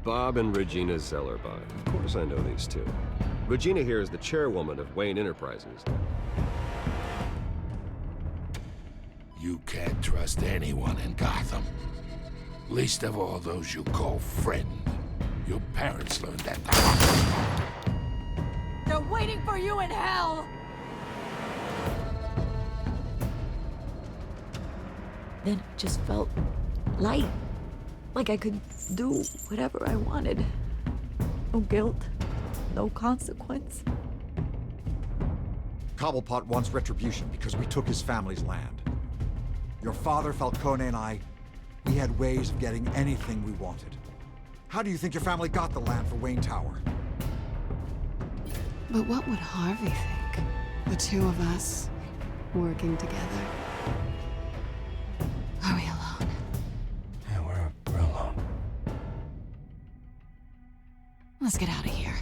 Bob and Regina Zellerbach. Of course I know these two. Regina here is the chairwoman of Wayne Enterprises. You can't trust anyone in Gotham. Least of all those you call friend. Your parents learned that the hard way. They're waiting for you in hell! Then it just felt light. Like I could do whatever I wanted. No guilt, no consequence. Cobblepot wants retribution because we took his family's land. Your father, Falcone, and I, we had ways of getting anything we wanted. How do you think your family got the land for Wayne Tower? But what would Harvey think? The two of us, working together. Are we alone? Yeah, we're alone. Let's get out of here.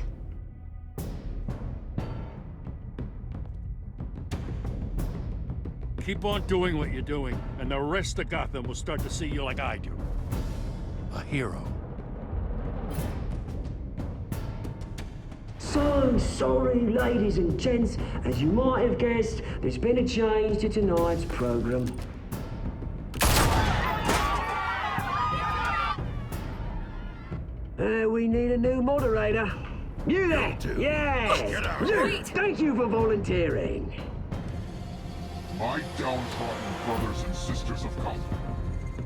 Keep on doing what you're doing, and the rest of Gotham will start to see you like I do. A hero. So sorry, ladies and gents. As you might have guessed, there's been a change to tonight's program. We need a new moderator. You there? Yeah! Luke, thank you for volunteering. My downtrodden brothers and sisters of Gotham,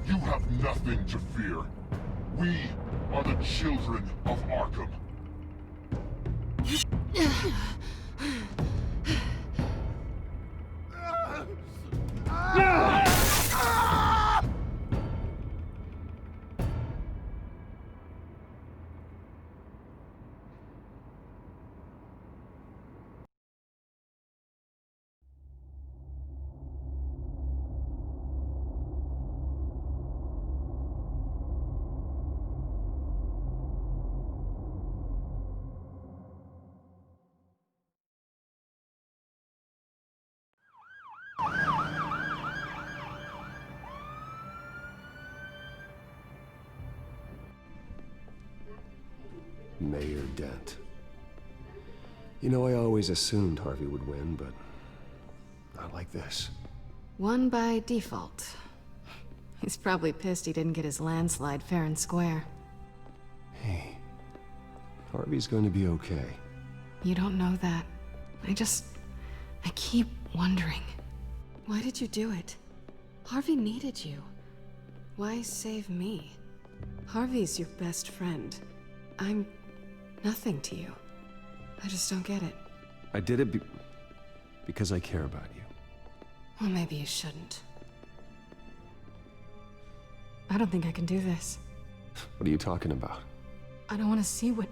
you have nothing to fear. We are the children of Arkham. Mayor Dent. You know, I always assumed Harvey would win, but not like this. Won by default. He's probably pissed he didn't get his landslide fair and square. Hey, Harvey's going to be okay. You don't know that. I keep wondering. Why did you do it? Harvey needed you. Why save me? Harvey's your best friend. I'm nothing to you. I just don't get it. I did it because I care about you. Well, maybe you shouldn't. I don't think I can do this. What are you talking about? I don't want to see what...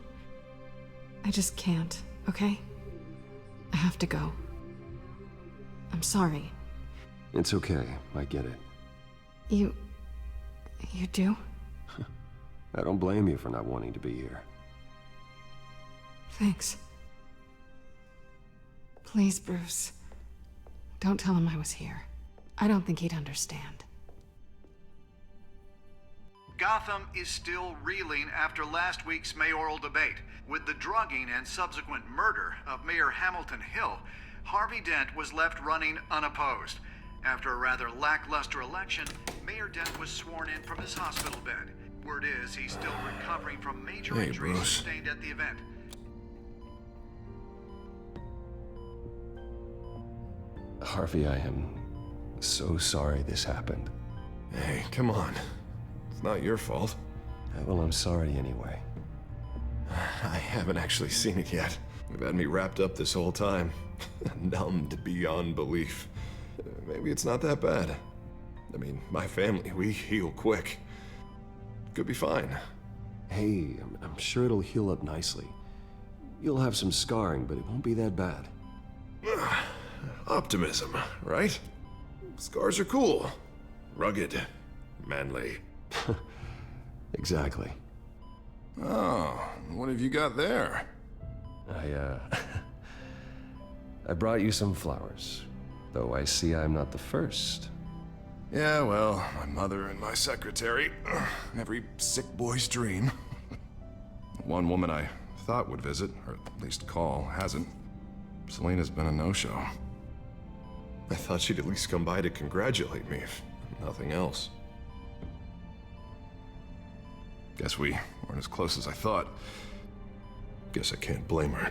I just can't, okay? I have to go. I'm sorry. It's okay, I get it. You do? I don't blame you for not wanting to be here. Thanks. Please, Bruce. Don't tell him I was here. I don't think he'd understand. Gotham is still reeling after last week's mayoral debate. With the drugging and subsequent murder of Mayor Hamilton Hill, Harvey Dent was left running unopposed. After a rather lackluster election, Mayor Dent was sworn in from his hospital bed. Word is he's still recovering from major injuries sustained at the event. Harvey, I am so sorry this happened. Hey, come on. It's not your fault. Well, I'm sorry anyway. I haven't actually seen it yet. They've had me wrapped up this whole time. Numbed beyond belief. Maybe it's not that bad. I mean, my family, we heal quick. Could be fine. Hey, I'm sure it'll heal up nicely. You'll have some scarring, but it won't be that bad. Optimism, right? Scars are cool. Rugged. Manly. Exactly. Oh, what have you got there? I brought you some flowers. Though I see I'm not the first. Yeah, well, my mother and my secretary. Every sick boy's dream. One woman I thought would visit, or at least call, hasn't. Selena's been a no-show. I thought she'd at least come by to congratulate me, if nothing else. Guess we weren't as close as I thought. Guess I can't blame her.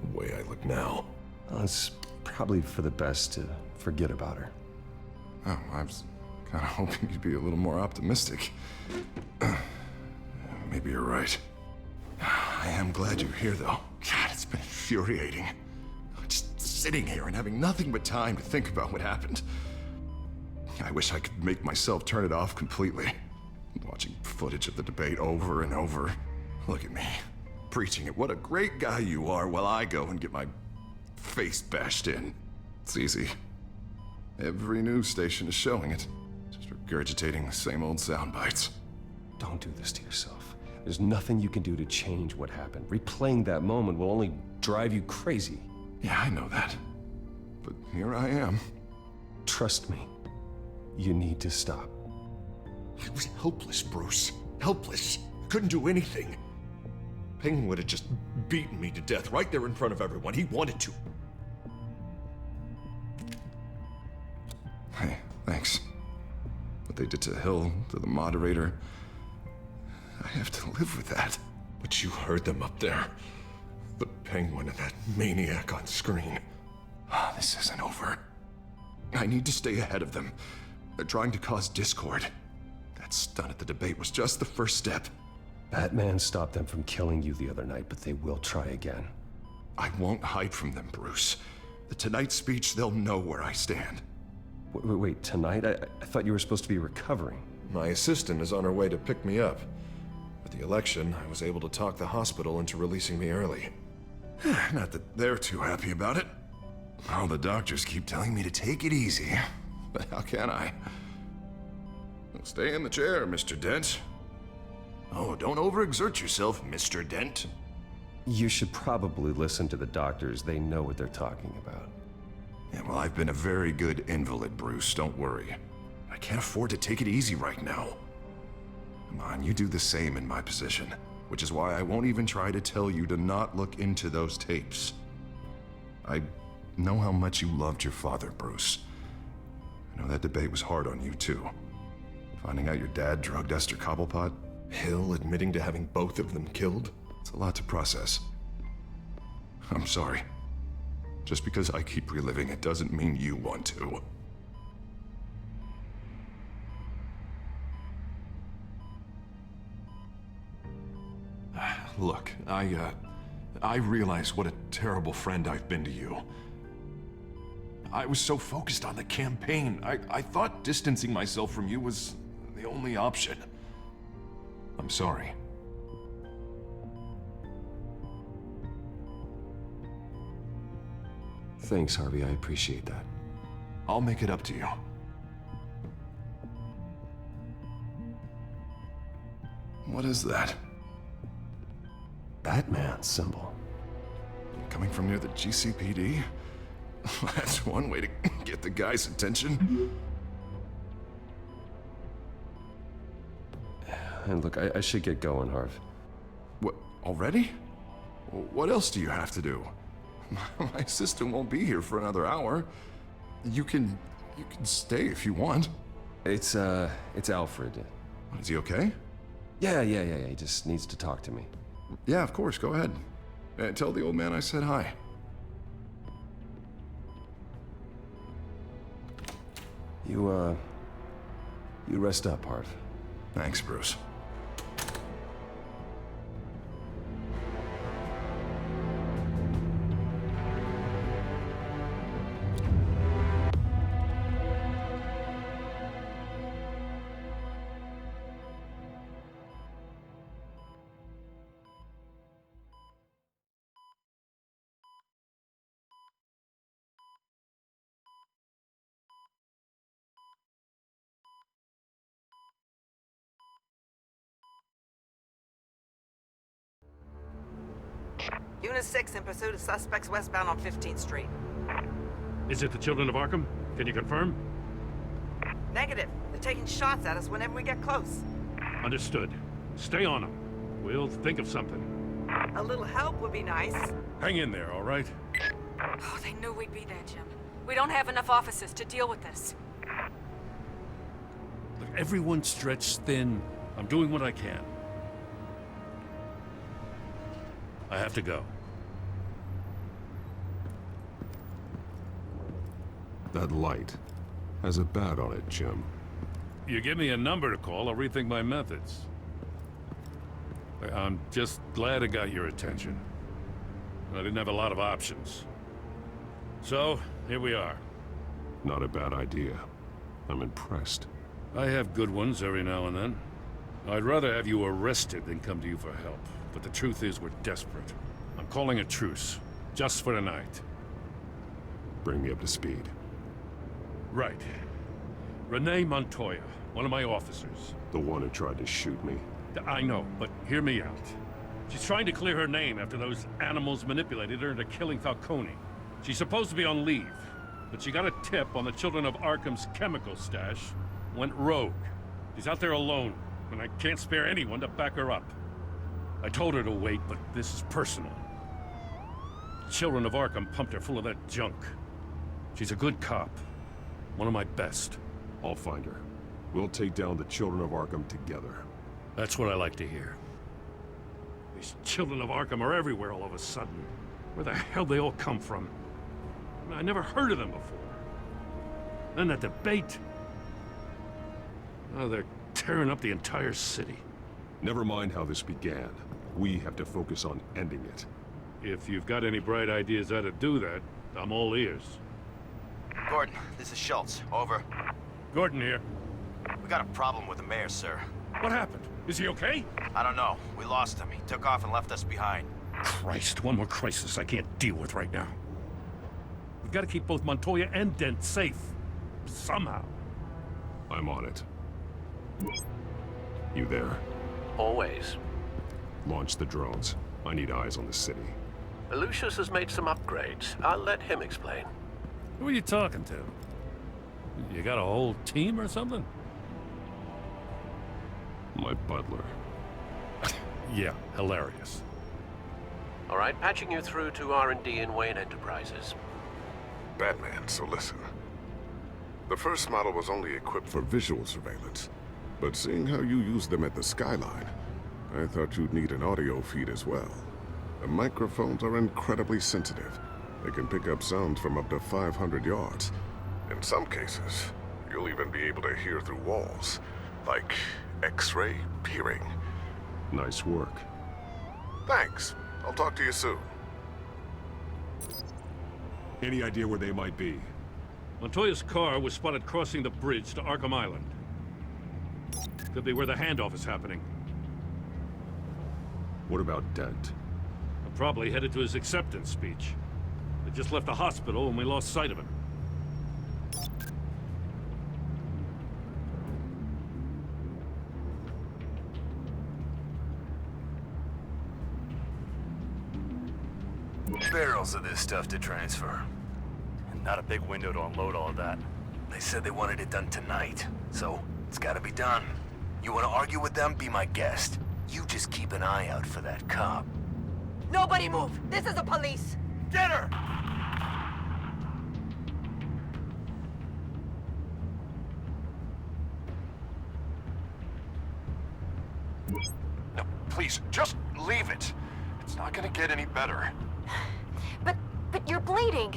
The way I look now. Well, it's probably for the best to forget about her. Oh, I was kind of hoping you'd be a little more optimistic. Maybe you're right. I am glad you're here, though. God, it's been infuriating. Just sitting here and having nothing but time to think about what happened. I wish I could make myself turn it off completely. Watching footage of the debate over and over. Look at me, preaching it. What a great guy you are, while I go and get my face bashed in. It's easy. Every news station is showing it. Just regurgitating the same old sound bites. Don't do this to yourself. There's nothing you can do to change what happened. Replaying that moment will only drive you crazy. Yeah, I know that. But here I am. Trust me. You need to stop. I was helpless, Bruce. Helpless. Couldn't do anything. Penguin would have just beaten me to death right there in front of everyone. He wanted to. Hey, thanks. What they did to Hill, to the moderator, I have to live with that. But you heard them up there. The Penguin and that maniac on screen. This isn't over. I need to stay ahead of them. They're trying to cause discord. That stunt at the debate was just the first step. Batman stopped them from killing you the other night, but they will try again. I won't hide from them, Bruce. The Tonight speech, they'll know where I stand. Wait, tonight? I thought you were supposed to be recovering. My assistant is on her way to pick me up. With the election, I was able to talk the hospital into releasing me early. Not that they're too happy about it. All the doctors keep telling me to take it easy. But how can I? Stay in the chair, Mr. Dent. Oh, don't overexert yourself, Mr. Dent. You should probably listen to the doctors. They know what they're talking about. Yeah, well, I've been a very good invalid, Bruce. Don't worry. I can't afford to take it easy right now. Come on, you do the same in my position. Which is why I won't even try to tell you to not look into those tapes. I know how much you loved your father, Bruce. I know that debate was hard on you, too. Finding out your dad drugged Esther Cobblepot, Hill admitting to having both of them killed, it's a lot to process. I'm sorry. Just because I keep reliving it doesn't mean you want to. Look, I realize what a terrible friend I've been to you. I was so focused on the campaign, I thought distancing myself from you was the only option. I'm sorry. Thanks, Harvey. I appreciate that. I'll make it up to you. What is that? Batman symbol. Coming from near the GCPD? That's one way to get the guy's attention. And look, I should get going, Harv. What, already? What else do you have to do? My assistant won't be here for another hour. You can stay if you want. It's Alfred. Is he okay? Yeah. He just needs to talk to me. Yeah, of course. Go ahead. Tell the old man I said hi. You rest up, Harv. Thanks, Bruce. Unit 6 in pursuit of suspects westbound on 15th Street. Is it the Children of Arkham? Can you confirm? Negative. They're taking shots at us whenever we get close. Understood. Stay on them. We'll think of something. A little help would be nice. Hang in there, all right? Oh, they knew we'd be there, Jim. We don't have enough officers to deal with this. Look, everyone's stretched thin. I'm doing what I can. I have to go. That light has a bat on it, Jim. You give me a number to call, I'll rethink my methods. I'm just glad it got your attention. I didn't have a lot of options. So, here we are. Not a bad idea. I'm impressed. I have good ones every now and then. I'd rather have you arrested than come to you for help. But the truth is, we're desperate. I'm calling a truce. Just for tonight. Bring me up to speed. Right. Renee Montoya, one of my officers. The one who tried to shoot me. I know, but hear me out. She's trying to clear her name after those animals manipulated her into killing Falcone. She's supposed to be on leave, but she got a tip on the Children of Arkham's chemical stash, went rogue. She's out there alone, and I can't spare anyone to back her up. I told her to wait, but this is personal. Children of Arkham pumped her full of that junk. She's a good cop. One of my best. I'll find her. We'll take down the Children of Arkham together. That's what I like to hear. These Children of Arkham are everywhere all of a sudden. Where the hell they all come from? I never heard of them before. Then that debate. Oh, they're tearing up the entire city. Never mind how this began. We have to focus on ending it. If you've got any bright ideas how to do that, I'm all ears. Gordon, this is Schultz. Over. Gordon here. We got a problem with the mayor, sir. What happened? Is he okay? I don't know. We lost him. He took off and left us behind. Christ, one more crisis I can't deal with right now. We've got to keep both Montoya and Dent safe. Somehow. I'm on it. You there? Always. Launch the drones. I need eyes on the city. Lucius has made some upgrades. I'll let him explain. Who are you talking to? You got a whole team or something? My butler. Yeah, hilarious. All right, patching you through to R&D in Wayne Enterprises. Batman, so listen. The first model was only equipped for visual surveillance, but seeing how you use them at the Skyline, I thought you'd need an audio feed as well. The microphones are incredibly sensitive. They can pick up sounds from up to 500 yards. In some cases, you'll even be able to hear through walls, like X-ray peering. Nice work. Thanks. I'll talk to you soon. Any idea where they might be? Montoya's car was spotted crossing the bridge to Arkham Island. Could be where the handoff is happening. What about Dent? I'm probably headed to his acceptance speech. They just left the hospital and we lost sight of him. Barrels of this stuff to transfer. And not a big window to unload all of that. They said they wanted it done tonight, so it's gotta be done. You wanna argue with them? Be my guest. You just keep an eye out for that cop. Nobody move! This is the police! Get her! No, please, just leave it. It's not gonna get any better. But you're bleeding.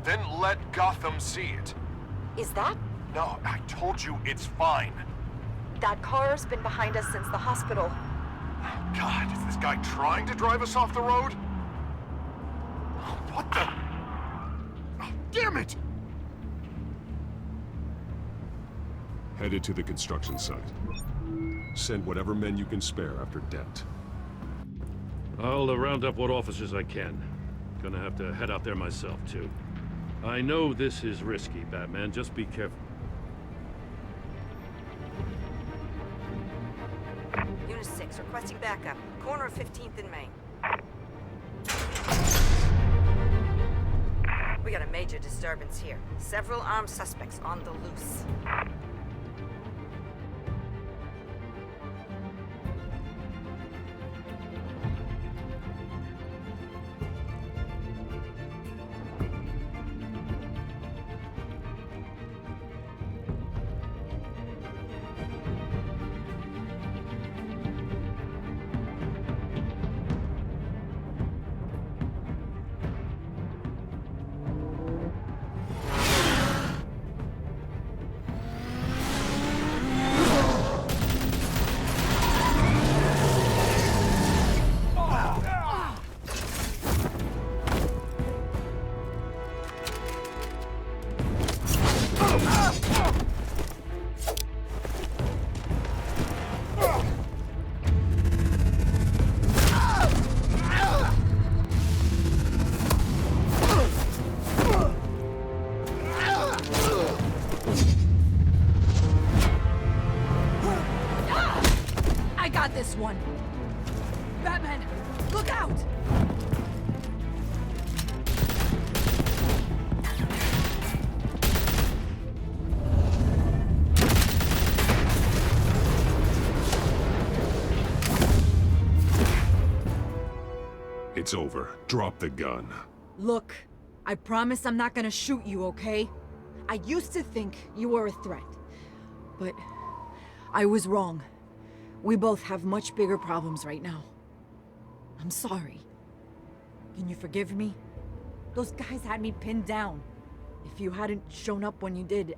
Then let Gotham see it. Is that? No, I told you it's fine. That car's been behind us since the hospital. God, is this guy trying to drive us off the road? What the? Oh, damn it! Headed to the construction site. Send whatever men you can spare after Dent. I'll round up what officers I can. Gonna have to head out there myself, too. I know this is risky, Batman. Just be careful. Unit 6, requesting backup. Corner of 15th and Main. We got a major disturbance here. Several armed suspects on the loose. one. Batman, look out! It's over. Drop the gun. Look, I promise I'm not gonna shoot you, okay? I used to think you were a threat, but I was wrong. We both have much bigger problems right now. I'm sorry. Can you forgive me? Those guys had me pinned down. If you hadn't shown up when you did,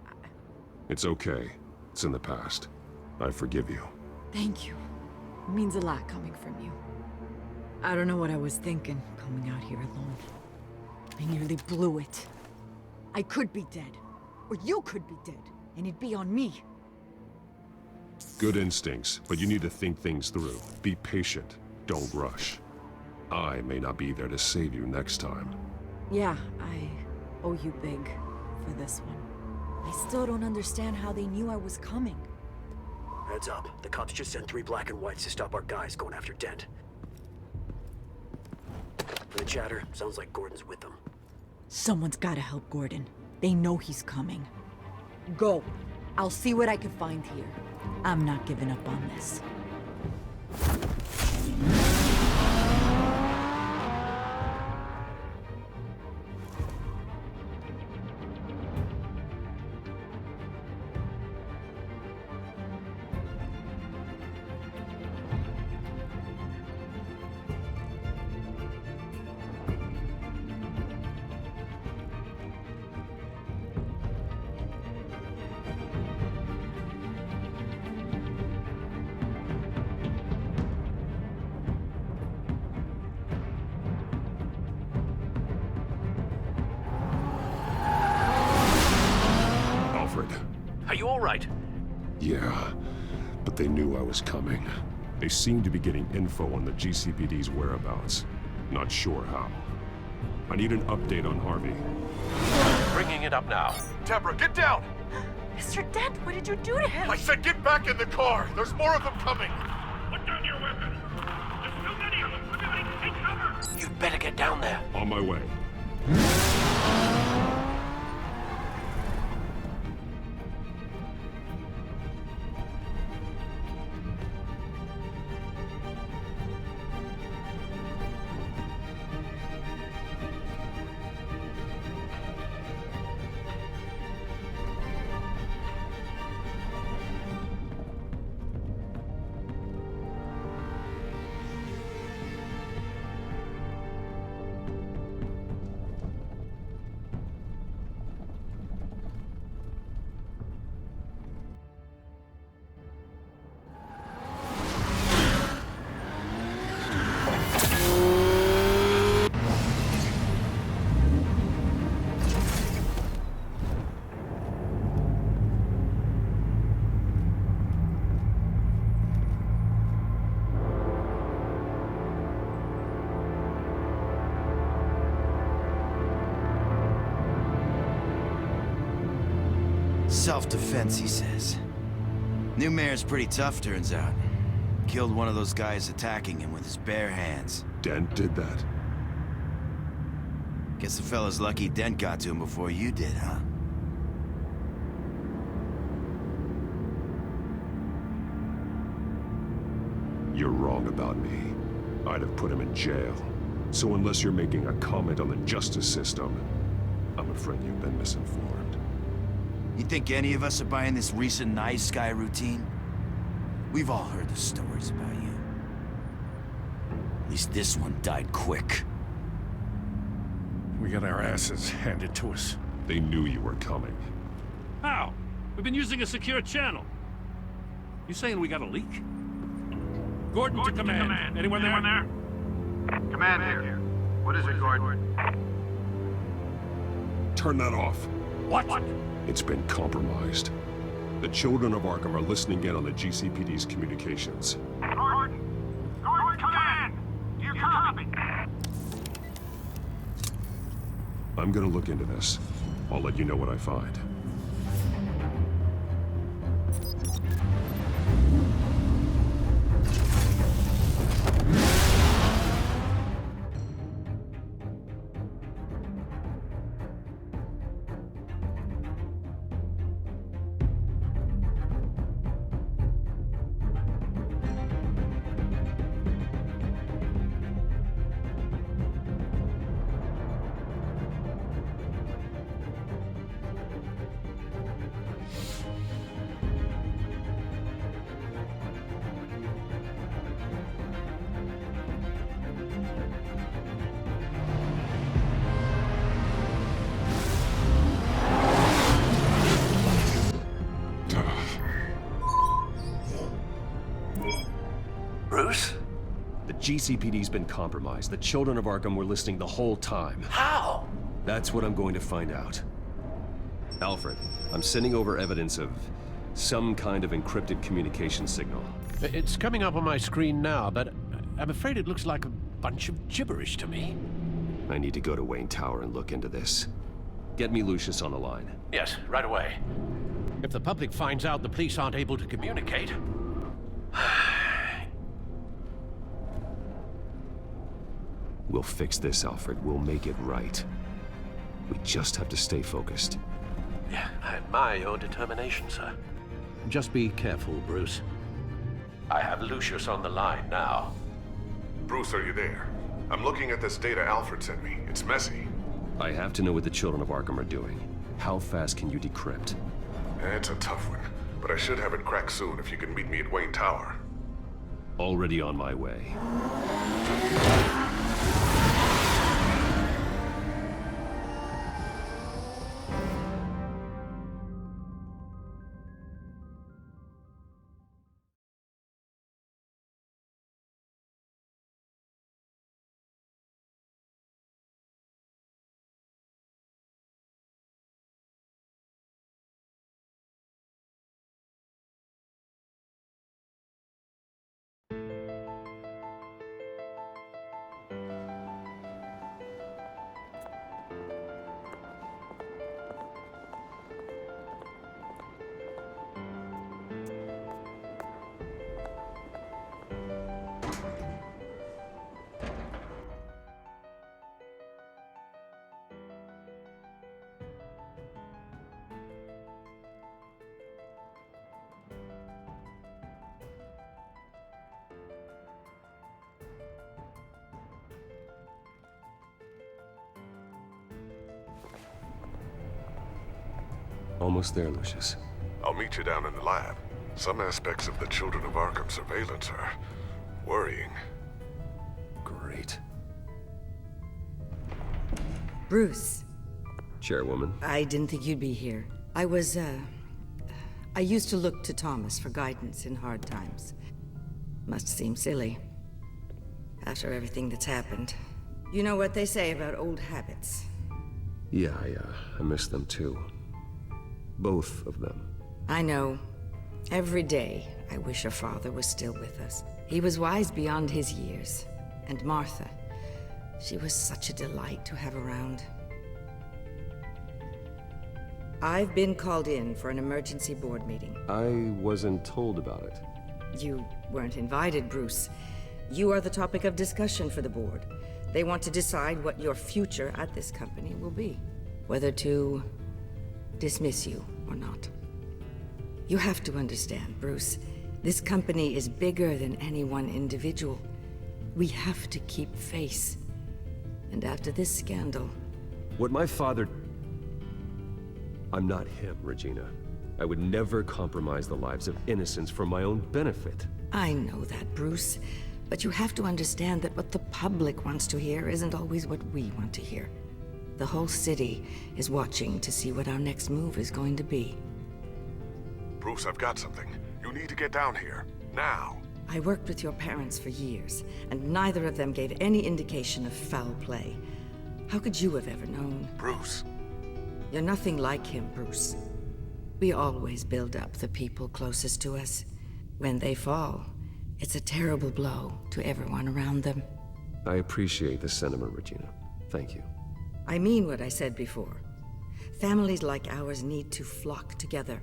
It's okay. It's in the past. I forgive you. Thank you. It means a lot coming from you. I don't know what I was thinking, coming out here alone. I nearly blew it. I could be dead. Or you could be dead, and it'd be on me. Good instincts, but you need to think things through. Be patient. Don't rush. I may not be there to save you next time. Yeah, I owe you big for this one. I still don't understand how they knew I was coming. Heads up. The cops just sent 3 black and whites to stop our guys going after Dent. From the chatter, sounds like Gordon's with them. Someone's gotta help Gordon. They know he's coming. Go. I'll see what I can find here. I'm not giving up on this. Are you all right? Yeah, but they knew I was coming. They seem to be getting info on the GCPD's whereabouts. Not sure how. I need an update on Harvey. Bringing it up now. Deborah, get down! Mr. Dent, what did you do to him? I said get back in the car! There's more of them coming! Put down your weapon! There's too many of them! Everybody take cover! You'd better get down there. On my way. Self-defense, he says. New mayor's pretty tough, turns out. Killed one of those guys attacking him with his bare hands. Dent did that? Guess the fella's lucky Dent got to him before you did, huh? You're wrong about me. I'd have put him in jail. So unless you're making a comment on the justice system, I'm afraid you've been misinformed. You think any of us are buying this recent nice guy routine? We've all heard the stories about you. At least this one died quick. We got our asses handed to us. They knew you were coming. How? We've been using a secure channel. You saying we got a leak? Gordon to command. Anyone there? Command here. What is it, Gordon? Turn that off. What? It's been compromised. The children of Arkham are listening in on the GCPD's communications. Gordon! Gordon, command! Do you copy? I'm gonna look into this. I'll let you know what I find. GCPD's been compromised. The children of Arkham were listening the whole time. How? That's what I'm going to find out. Alfred, I'm sending over evidence of some kind of encrypted communication signal. It's coming up on my screen now, but I'm afraid it looks like a bunch of gibberish to me. I need to go to Wayne Tower and look into this. Get me Lucius on the line. Yes, right away. If the public finds out the police aren't able to communicate... We'll fix this, Alfred. We'll make it right. We just have to stay focused. Yeah, I admire your determination, sir. Just be careful, Bruce. I have Lucius on the line now. Bruce, are you there? I'm looking at this data Alfred sent me. It's messy. I have to know what the children of Arkham are doing. How fast can you decrypt? It's a tough one, but I should have it cracked soon if you can meet me at Wayne Tower. Already on my way. Almost there, Lucius. I'll meet you down in the lab. Some aspects of the Children of Arkham surveillance are worrying. Great. Bruce. Chairwoman. I didn't think you'd be here. I used to look to Thomas for guidance in hard times. Must seem silly. After everything that's happened. You know what they say about old habits. Yeah, I miss them too. Both of them. I know. Every day, I wish your father was still with us. He was wise beyond his years. And Martha, she was such a delight to have around. I've been called in for an emergency board meeting. I wasn't told about it. You weren't invited, Bruce. You are the topic of discussion for the board. They want to decide what your future at this company will be. Whether to dismiss you or not. You have to understand, Bruce. This company is bigger than any one individual. We have to keep face. And after this scandal... What my father... I'm not him, Regina. I would never compromise the lives of innocents for my own benefit. I know that, Bruce. But you have to understand that what the public wants to hear isn't always what we want to hear. The whole city is watching to see what our next move is going to be. Bruce, I've got something. You need to get down here. Now. I worked with your parents for years, and neither of them gave any indication of foul play. How could you have ever known? Bruce. You're nothing like him, Bruce. We always build up the people closest to us. When they fall, it's a terrible blow to everyone around them. I appreciate the sentiment, Regina. Thank you. I mean what I said before. Families like ours need to flock together.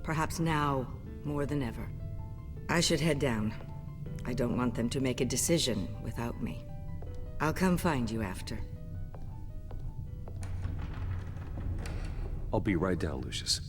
Perhaps now, more than ever. I should head down. I don't want them to make a decision without me. I'll come find you after. I'll be right down, Lucius.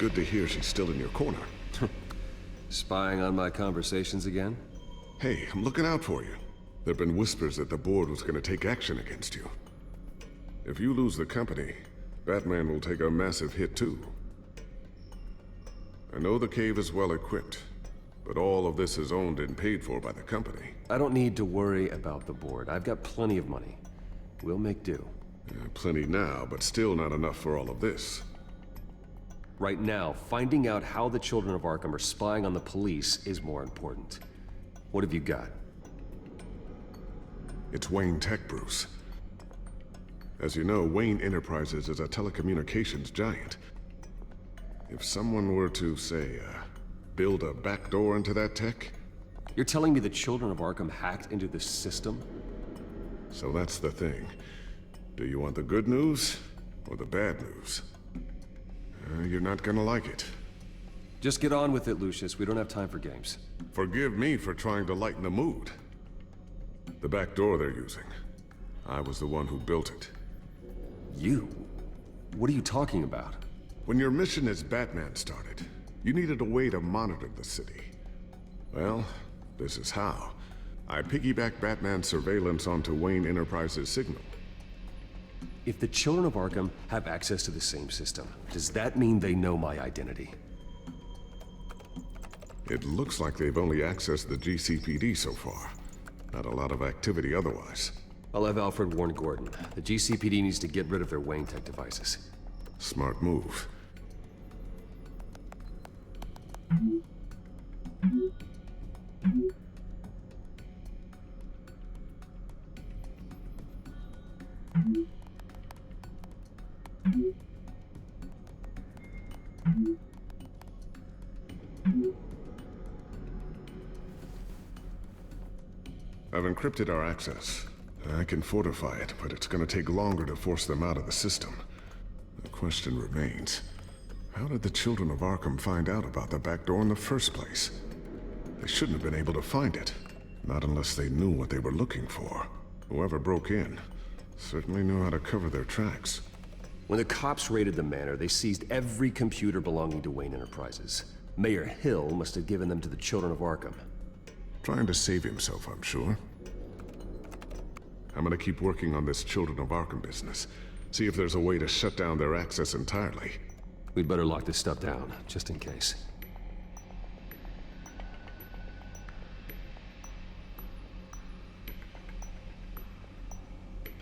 good to hear she's still in your corner. Spying on my conversations again? Hey, I'm looking out for you. There've been whispers that the board was gonna take action against you. If you lose the company, Batman will take a massive hit too. I know the cave is well equipped, but all of this is owned and paid for by the company. I don't need to worry about the board. I've got plenty of money. We'll make do. Plenty now, but still not enough for all of this. Right now, finding out how the children of Arkham are spying on the police is more important. What have you got? It's Wayne Tech, Bruce. As you know, Wayne Enterprises is a telecommunications giant. If someone were to, say, build a backdoor into that tech... You're telling me the children of Arkham hacked into this system? So that's the thing. Do you want the good news or the bad news? You're not gonna like it. Just get on with it, Lucius. We don't have time for games. Forgive me for trying to lighten the mood. The back door they're using. I was the one who built it. You? What are you talking about? When your mission as Batman started, you needed a way to monitor the city. Well, this is how. I piggybacked Batman's surveillance onto Wayne Enterprises' signal. If the children of Arkham have access to the same system, does that mean they know my identity? It looks like they've only accessed the GCPD so far. Not a lot of activity otherwise. I'll have Alfred warn Gordon. The GCPD needs to get rid of their Wayne Tech devices. Smart move. I've encrypted our access. I can fortify it, but it's gonna take longer to force them out of the system. The question remains, how did the children of Arkham find out about the back door in the first place? They shouldn't have been able to find it. Not unless they knew what they were looking for. Whoever broke in certainly knew how to cover their tracks. When the cops raided the manor, they seized every computer belonging to Wayne Enterprises. Mayor Hill must have given them to the children of Arkham. Trying to save himself, I'm sure. I'm gonna keep working on this Children of Arkham business. See if there's a way to shut down their access entirely. We'd better lock this stuff down, just in case.